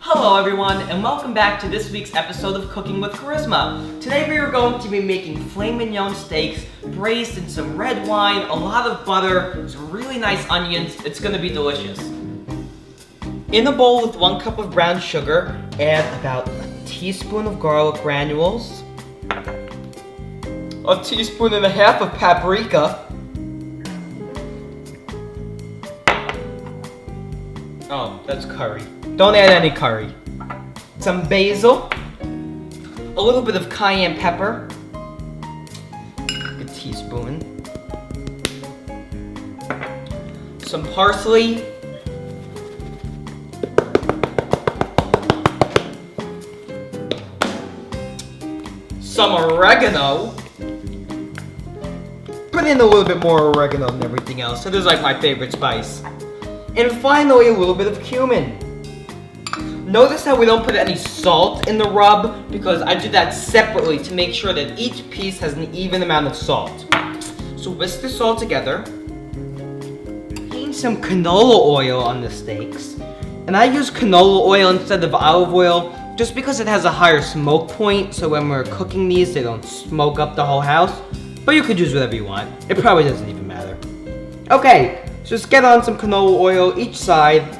Hello everyone, and welcome back to this week's episode of Cooking with Charisma. Today we are going to be making filet mignon steaks, braised in some red wine, a lot of butter, some really nice onions. It's going to be delicious. In a bowl with 1 cup of brown sugar, add about a teaspoon of garlic granules, a teaspoon and a half of paprika, oh, that's curry. Don't add any curry. Some basil, a little bit of cayenne pepper, a teaspoon, some parsley, some oregano. Put in a little bit more oregano than everything else. So this is like my favorite spice. And finally, a little bit of cumin. Notice how we don't put any salt in the rub because I do that separately to make sure that each piece has an even amount of salt. So whisk this all together. Put some canola oil on the steaks. And I use canola oil instead of olive oil just because it has a higher smoke point, so when we're cooking these, they don't smoke up the whole house. But you could use whatever you want. It probably doesn't even matter. Okay, so just get on some canola oil each side.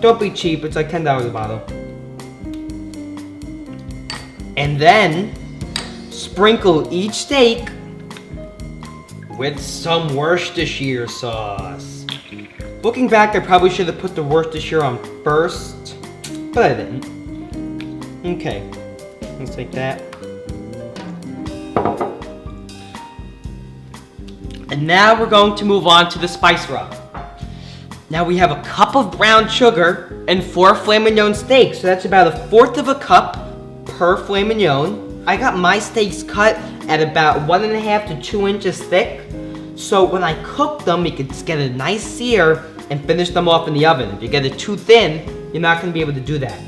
Don't be cheap, it's like $10 a bottle. And then, sprinkle each steak with some Worcestershire sauce. Looking back, I probably should have put the Worcestershire on first, but I didn't. Okay, let's take that. And now we're going to move on to the spice rub. Now we have a cup of brown sugar and 4 filet mignon steaks, so that's about 1/4 of a cup per filet mignon. I got my steaks cut at about 1.5 to 2 inches thick, so when I cook them, you can get a nice sear and finish them off in the oven. If you get it too thin, you're not going to be able to do that.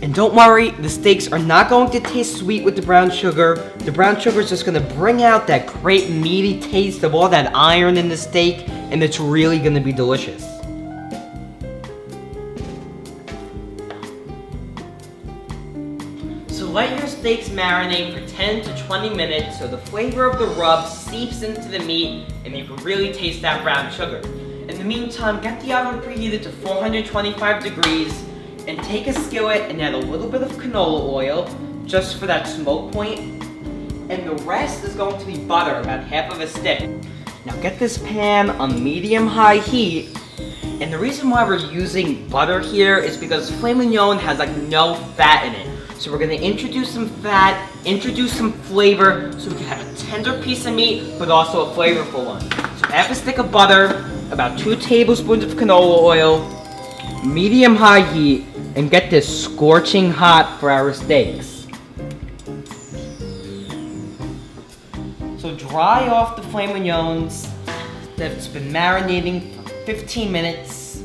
And don't worry, the steaks are not going to taste sweet with the brown sugar. The brown sugar is just going to bring out that great meaty taste of all that iron in the steak, and it's really going to be delicious. So let your steaks marinate for 10 to 20 minutes so the flavor of the rub seeps into the meat and you can really taste that brown sugar. In the meantime, get the oven preheated to 425 degrees and take a skillet and add a little bit of canola oil just for that smoke point. And the rest is going to be butter, about 1/2 a stick. Now get this pan on medium-high heat, and the reason why we're using butter here is because filet mignon has like no fat in it. So we're gonna introduce some fat, introduce some flavor, so we can have a tender piece of meat, but also a flavorful one. So half a stick of butter, about 2 tablespoons of canola oil, medium-high heat, and get this scorching hot for our steaks. So dry off the filet mignons that's been marinating for 15 minutes.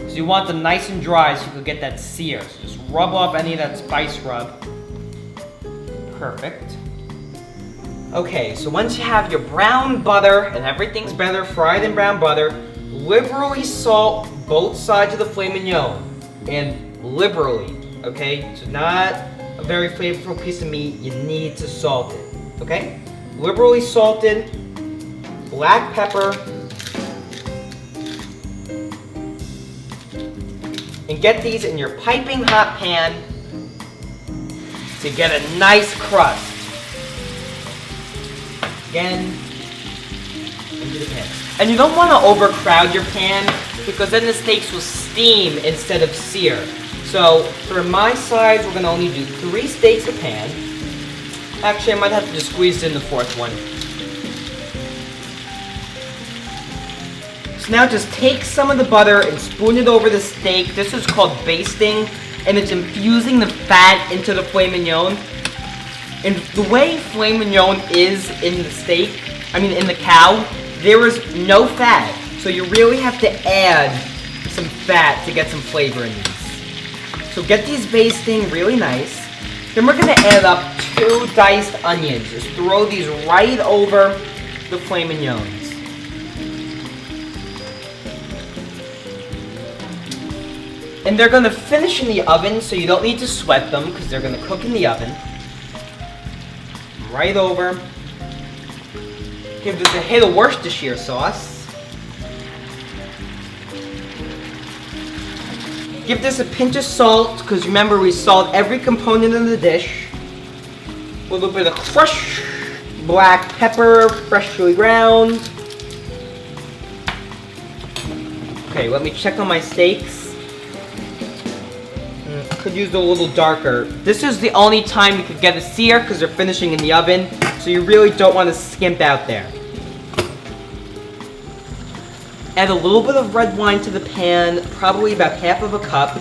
So you want them nice and dry so you can get that sear. So just rub off any of that spice rub. Perfect. Okay, so once you have your brown butter and everything's better fried in brown butter, liberally salt both sides of the filet mignon. And liberally, okay? So not a very flavorful piece of meat, you need to salt it, okay? Liberally salted, black pepper, and get these in your piping hot pan to get a nice crust. Again, into the pan. And you don't want to overcrowd your pan because then the steaks will steam instead of sear. So for my size, we're going to only do 3 steaks a pan. Actually, I might have to just squeeze in the 4th one. So now just take some of the butter and spoon it over the steak. This is called basting, and it's infusing the fat into the filet mignon. And the way filet mignon is in the steak, in the cow, there is no fat. So you really have to add some fat to get some flavor in these. So get these basting really nice. Then we're gonna add up 2 diced onions. Just throw these right over the filet mignons. And they're gonna finish in the oven, so you don't need to sweat them because they're gonna cook in the oven. Right over. Give this a hit of Worcestershire sauce. Give this a pinch of salt, because remember we salt every component of the dish. A little bit of crushed black pepper, freshly ground. Okay, let me check on my steaks. Could use a little darker. This is the only time you could get a sear, because they're finishing in the oven, so you really don't want to skimp out there. Add a little bit of red wine to the pan, probably about half of a cup.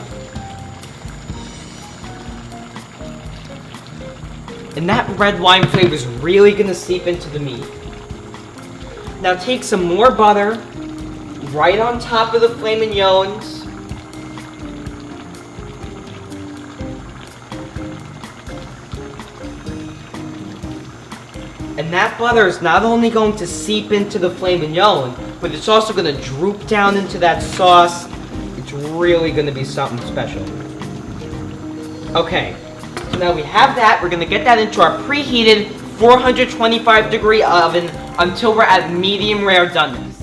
And that red wine flavor is really going to seep into the meat. Now take some more butter, right on top of the filet mignons. And that butter is not only going to seep into the filet mignon, but it's also going to droop down into that sauce. It's really going to be something special. Okay, so now we have that. We're going to get that into our preheated 425 degree oven until we're at medium rare doneness.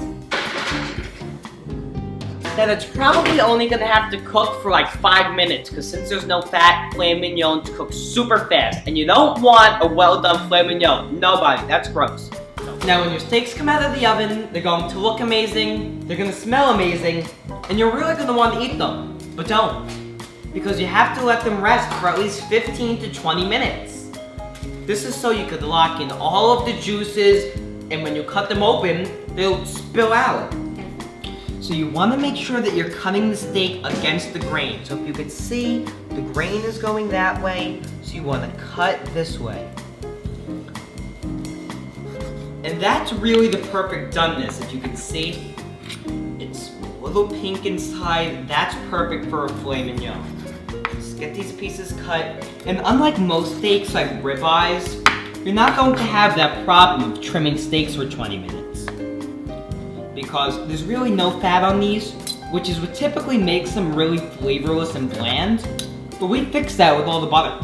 Now that's probably only going to have to cook for like 5 minutes, because since there's no fat, filet mignons cook super fast. And you don't want a well done filet mignon. Nobody, that's gross. Now when your steaks come out of the oven, they're going to look amazing, they're going to smell amazing, and you're really going to want to eat them. But don't, because you have to let them rest for at least 15 to 20 minutes. This is so you could lock in all of the juices, and when you cut them open, they'll spill out. So you want to make sure that you're cutting the steak against the grain. So if you can see, the grain is going that way, so you want to cut this way. And that's really the perfect doneness, if you can see. It's a little pink inside. That's perfect for a filet mignon. Just get these pieces cut. And unlike most steaks, like ribeyes, you're not going to have that problem of trimming steaks for 20 minutes. Because there's really no fat on these, which is what typically makes them really flavorless and bland. But we fixed that with all the butter.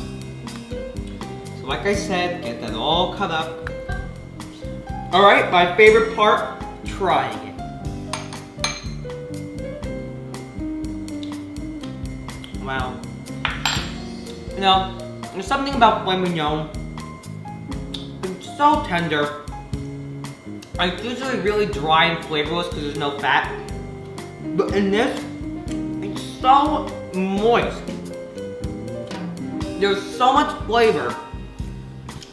So like I said, get that all cut up. Alright, my favorite part, trying it. Wow. You know, there's something about filet mignon. It's so tender. It's usually really dry and flavorless because there's no fat. But in this, it's so moist. There's so much flavor.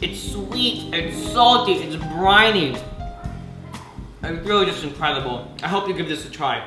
It's sweet, it's salty, it's briny. It's really just incredible. I hope you give this a try.